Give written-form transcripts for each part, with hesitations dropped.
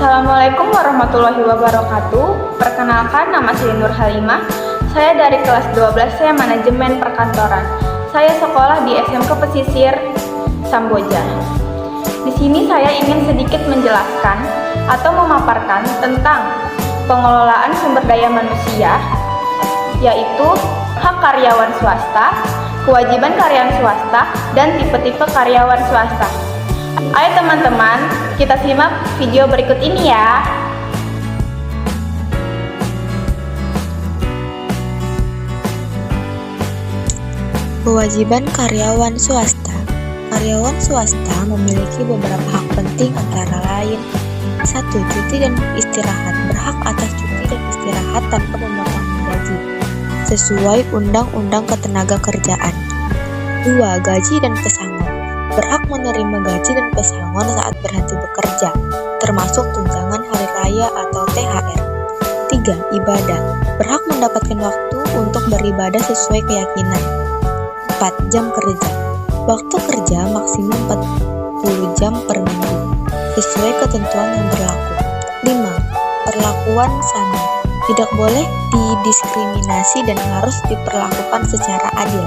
Assalamualaikum warahmatullahi wabarakatuh. Perkenalkan, nama saya Nur Halimah. Saya dari kelas 12C Manajemen Perkantoran. Saya sekolah di SMK Pesisir Samboja. Di sini saya ingin sedikit menjelaskan atau memaparkan tentang pengelolaan sumber daya manusia, yaitu hak karyawan swasta, kewajiban karyawan swasta, dan tipe-tipe karyawan swasta. Ayo teman-teman, kita simak video berikut ini ya. Kewajiban karyawan swasta. Karyawan swasta memiliki beberapa hak penting antara lain: 1. Cuti dan istirahat. Berhak atas cuti dan istirahat tanpa pemotongan gaji sesuai Undang-Undang Ketenagakerjaan. 2. Gaji dan pesangon. Berhak menerima gaji dan pesangon saat berhenti bekerja, termasuk tunjangan hari raya atau THR. 3. Ibadah. Berhak mendapatkan waktu untuk beribadah sesuai keyakinan. 4. Jam kerja. Waktu kerja maksimal 40 jam per minggu, sesuai ketentuan yang berlaku. 5. Perlakuan sama. Tidak boleh didiskriminasi dan harus diperlakukan secara adil.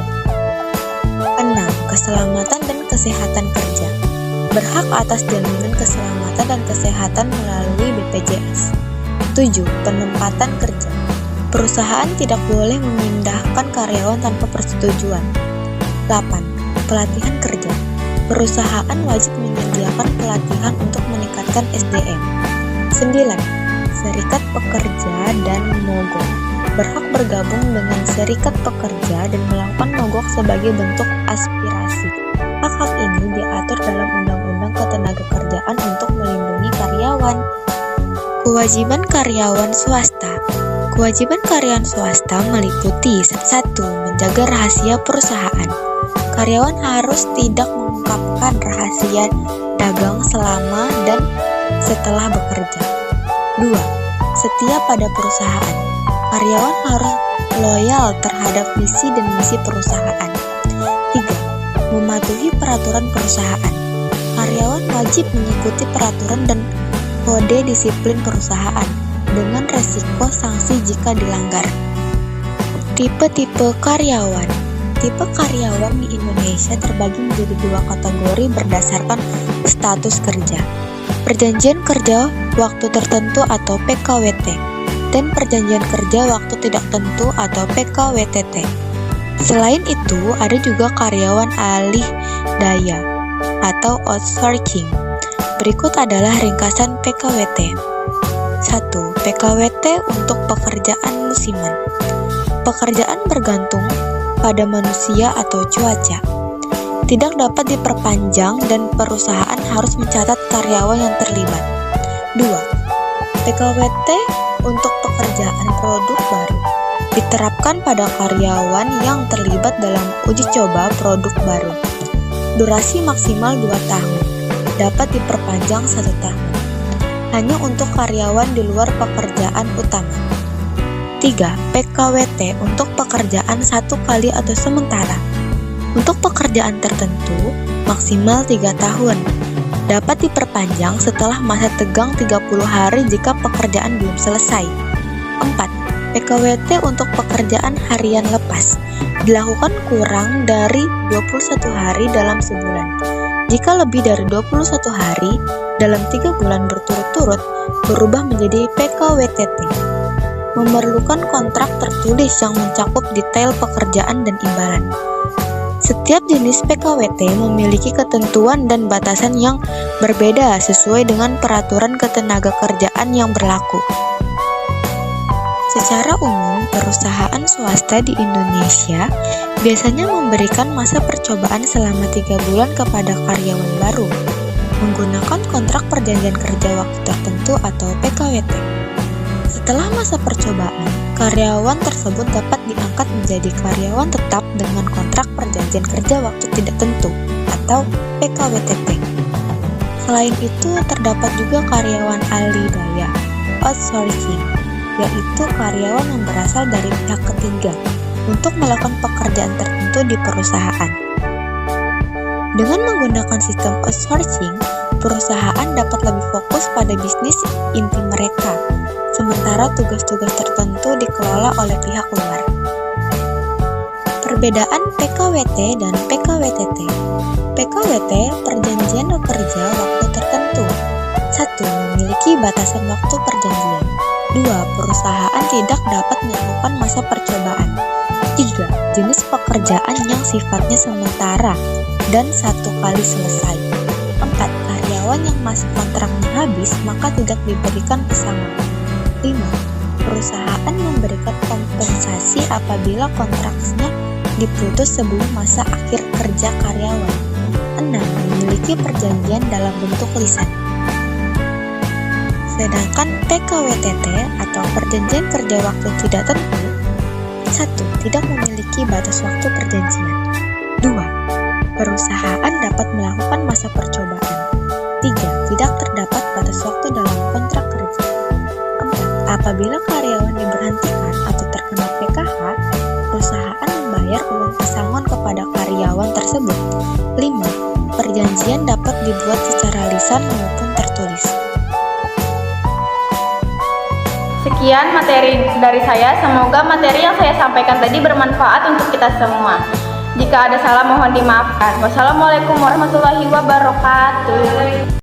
6. Keselamatan dan kesehatan kerja. Berhak atas jaminan keselamatan dan kesehatan melalui BPJS. 7. Penempatan kerja. Perusahaan tidak boleh memindahkan karyawan tanpa persetujuan. 8. Pelatihan kerja. Perusahaan wajib menyediakan pelatihan untuk meningkatkan SDM. 9. Serikat pekerja dan mogok. Berhak bergabung dengan serikat pekerja dan melakukan mogok sebagai bentuk aspirasi. Hak-hak ini diatur dalam Undang-Undang Ketenagakerjaan untuk melindungi karyawan. Kewajiban karyawan swasta. Kewajiban karyawan swasta meliputi: 1. Menjaga rahasia perusahaan. Karyawan harus tidak mengungkapkan rahasia dagang selama dan setelah bekerja. 2. Setia pada perusahaan. Karyawan harus loyal terhadap visi dan misi perusahaan. 3. Mematuhi peraturan perusahaan. Karyawan wajib mengikuti peraturan dan kode disiplin perusahaan dengan resiko sanksi jika dilanggar. Tipe-tipe karyawan. Tipe karyawan di Indonesia terbagi menjadi 2 kategori berdasarkan status kerja: perjanjian kerja waktu tertentu atau PKWT, dan perjanjian kerja waktu tidak tentu atau PKWTT. Selain itu, ada juga karyawan alih daya atau outsourcing. Berikut adalah ringkasan PKWT. 1. PKWT untuk pekerjaan musiman. Pekerjaan bergantung pada manusia atau cuaca. Tidak dapat diperpanjang dan perusahaan harus mencatat karyawan yang terlibat. 2. PKWT untuk pekerjaan produk baru. Diterapkan pada karyawan yang terlibat dalam uji coba produk baru. Durasi maksimal 2 tahun. Dapat diperpanjang 1 tahun. Hanya untuk karyawan di luar pekerjaan utama. 3. PKWT untuk pekerjaan 1 kali atau sementara. Untuk pekerjaan tertentu, maksimal 3 tahun. Dapat diperpanjang setelah masa tegang 30 hari jika pekerjaan belum selesai. 4. PKWT untuk pekerjaan harian lepas. Dilakukan kurang dari 21 hari dalam sebulan. Jika lebih dari 21 hari dalam 3 bulan berturut-turut, berubah menjadi PKWTT. Memerlukan kontrak tertulis yang mencakup detail pekerjaan dan imbalan. Setiap jenis PKWT memiliki ketentuan dan batasan yang berbeda sesuai dengan peraturan ketenagakerjaan yang berlaku. Secara umum, perusahaan swasta di Indonesia biasanya memberikan masa percobaan selama 3 bulan kepada karyawan baru, menggunakan kontrak perjanjian kerja waktu tertentu atau PKWT. Setelah masa percobaan, karyawan tersebut dapat diangkat menjadi karyawan tetap dengan kontrak perjanjian kerja waktu tidak tentu atau PKWTT. Selain itu, terdapat juga karyawan alih daya outsourcing, yaitu karyawan yang berasal dari pihak ketiga untuk melakukan pekerjaan tertentu di perusahaan. Dengan menggunakan sistem outsourcing, perusahaan dapat lebih fokus pada bisnis inti mereka, sementara tugas-tugas tertentu dikelola oleh pihak luar. Perbedaan PKWT dan PKWTT. PKWT, perjanjian kerja waktu tertentu. 1. Memiliki batasan waktu perjanjian. 2. Perusahaan tidak dapat melakukan masa percobaan. 3. Jenis pekerjaan yang sifatnya sementara dan 1 kali selesai. 4. Karyawan yang masa kontraknya habis maka tidak diberikan pesangon. 5. Perusahaan memberikan kompensasi apabila kontraknya diputus sebelum masa akhir kerja karyawan. 6. Memiliki perjanjian dalam bentuk lisan. Sedangkan PKWTT atau perjanjian kerja waktu tidak tentu. 1. Tidak memiliki batas waktu perjanjian. 2. Perusahaan dapat melakukan masa percobaan. 3. Tidak terdapat batas waktu dalam kontrak kerja. 4. Apabila karyawan diberhentikan atau terkena PKH, perusahaan membayar uang pesangon kepada karyawan tersebut. 5. Perjanjian dapat dibuat secara lisan maupun tertulis. Sekian materi dari saya, semoga materi yang saya sampaikan tadi bermanfaat untuk kita semua. Jika ada salah mohon dimaafkan. Wassalamualaikum warahmatullahi wabarakatuh.